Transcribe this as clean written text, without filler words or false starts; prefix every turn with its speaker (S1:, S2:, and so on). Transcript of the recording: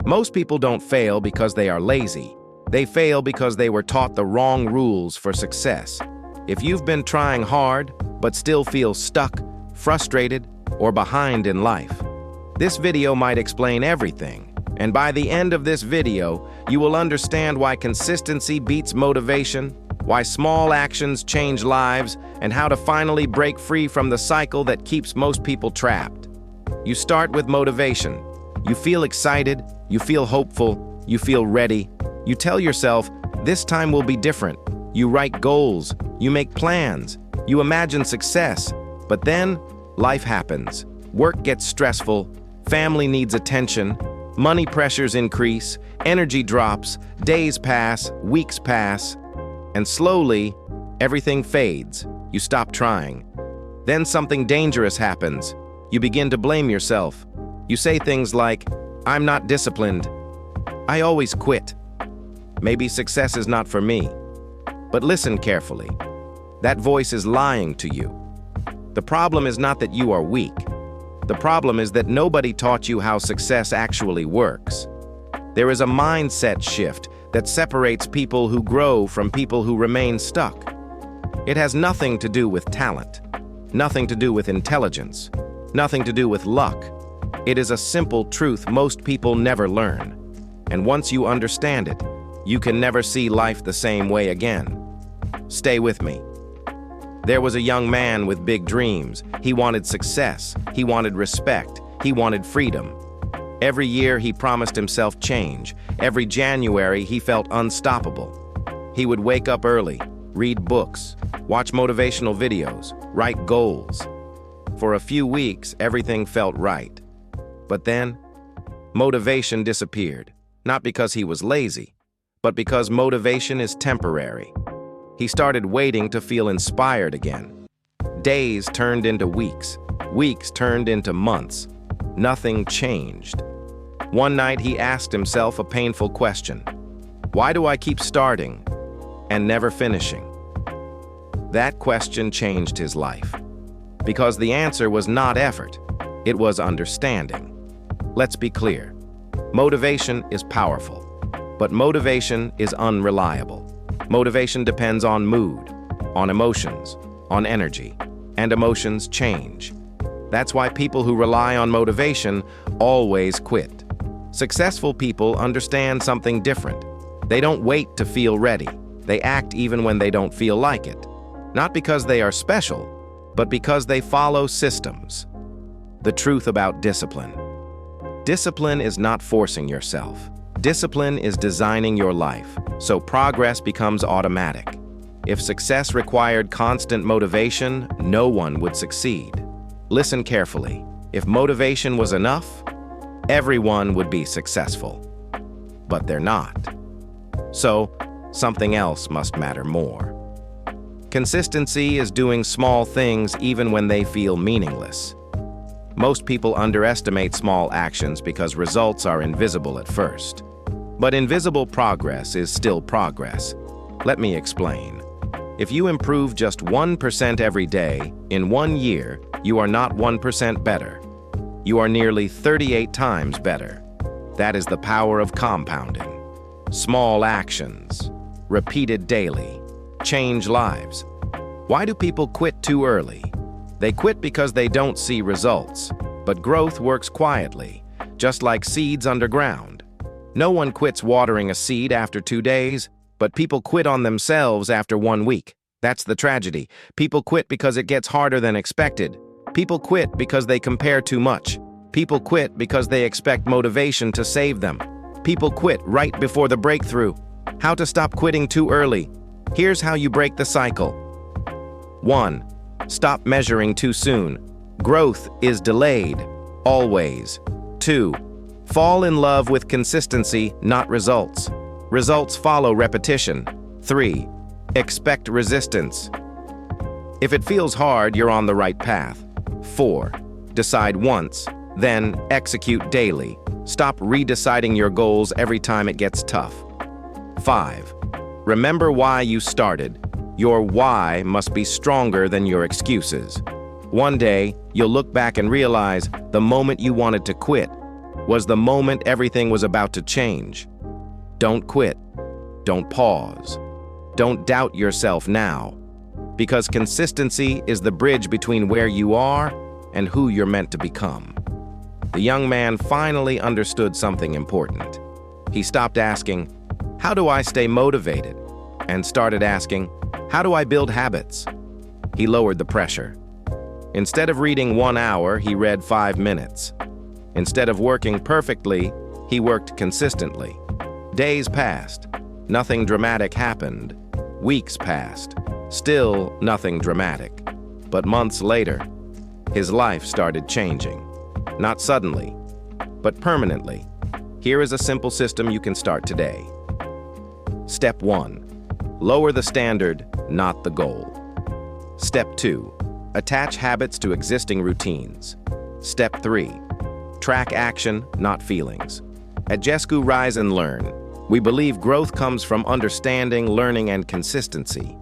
S1: Most people don't fail because they are lazy. They fail because they were taught the wrong rules for success. If you've been trying hard, but still feel stuck, frustrated, or behind in life, this video might explain everything. And by the end of this video, you will understand why consistency beats motivation, why small actions change lives, and how to finally break free from the cycle that keeps most people trapped. You start with motivation. You feel excited, you feel hopeful, you feel ready. You tell yourself, this time will be different. You write goals, you make plans, you imagine success. But then, life happens. Work gets stressful, family needs attention, money pressures increase, energy drops, days pass, weeks pass, and slowly, everything fades. You stop trying. Then something dangerous happens. You begin to blame yourself. You say things like, I'm not disciplined. I always quit. Maybe success is not for me. But listen carefully. That voice is lying to you. The problem is not that you are weak. The problem is that nobody taught you how success actually works. There is a mindset shift that separates people who grow from people who remain stuck. It has nothing to do with talent, nothing to do with intelligence, nothing to do with luck. It is a simple truth most people never learn. And once you understand it, you can never see life the same way again. Stay with me. There was a young man with big dreams. He wanted success. He wanted respect. He wanted freedom. Every year he promised himself change. Every January he felt unstoppable. He would wake up early, read books, watch motivational videos, write goals. For a few weeks, everything felt right. But then, motivation disappeared. Not because he was lazy, but because motivation is temporary. He started waiting to feel inspired again. Days turned into weeks. Weeks turned into months. Nothing changed. One night he asked himself a painful question. Why do I keep starting and never finishing? That question changed his life. Because the answer was not effort, it was understanding. Let's be clear. Motivation is powerful, but motivation is unreliable. Motivation depends on mood, on emotions, on energy, and emotions change. That's why people who rely on motivation always quit. Successful people understand something different. They don't wait to feel ready. They act even when they don't feel like it. Not because they are special, but because they follow systems. The truth about discipline. Discipline is not forcing yourself. Discipline is designing your life, so progress becomes automatic. If success required constant motivation, no one would succeed. Listen carefully. If motivation was enough, everyone would be successful. But they're not. So, something else must matter more. Consistency is doing small things even when they feel meaningless. Most people underestimate small actions because results are invisible at first. But invisible progress is still progress. Let me explain. If you improve just 1% every day, in 1 year, you are not 1% better. You are nearly 38 times better. That is the power of compounding. Small actions, repeated daily, change lives. Why do people quit too early? They quit because they don't see results. But growth works quietly, just like seeds underground. No one quits watering a seed after 2 days, but people quit on themselves after 1 week. That's the tragedy. People quit because it gets harder than expected. People quit because they compare too much. People quit because they expect motivation to save them. People quit right before the breakthrough. How to stop quitting too early. Here's how you break the cycle. 1. Stop measuring too soon. Growth is delayed, always. 2. Fall in love with consistency, not results. Results follow repetition. 3. Expect resistance. If it feels hard, you're on the right path. 4. Decide once, then execute daily. Stop redeciding your goals every time it gets tough. 5. Remember why you started. Your why must be stronger than your excuses. One day, you'll look back and realize the moment you wanted to quit was the moment everything was about to change. Don't quit. Don't pause. Don't doubt yourself now, because consistency is the bridge between where you are and who you're meant to become. The young man finally understood something important. He stopped asking, "How do I stay motivated?" and started asking, "How do I build habits?" He lowered the pressure. Instead of reading 1 hour, he read 5 minutes. Instead of working perfectly, he worked consistently. Days passed. Nothing dramatic happened. Weeks passed. Still nothing dramatic. But months later, his life started changing. Not suddenly, but permanently. Here is a simple system you can start today. Step 1. Lower the standard, not the goal. Step 2. Attach habits to existing routines. Step 3. Track action, not feelings. At Jesku Rise and Learn, we believe growth comes from understanding, learning, and consistency.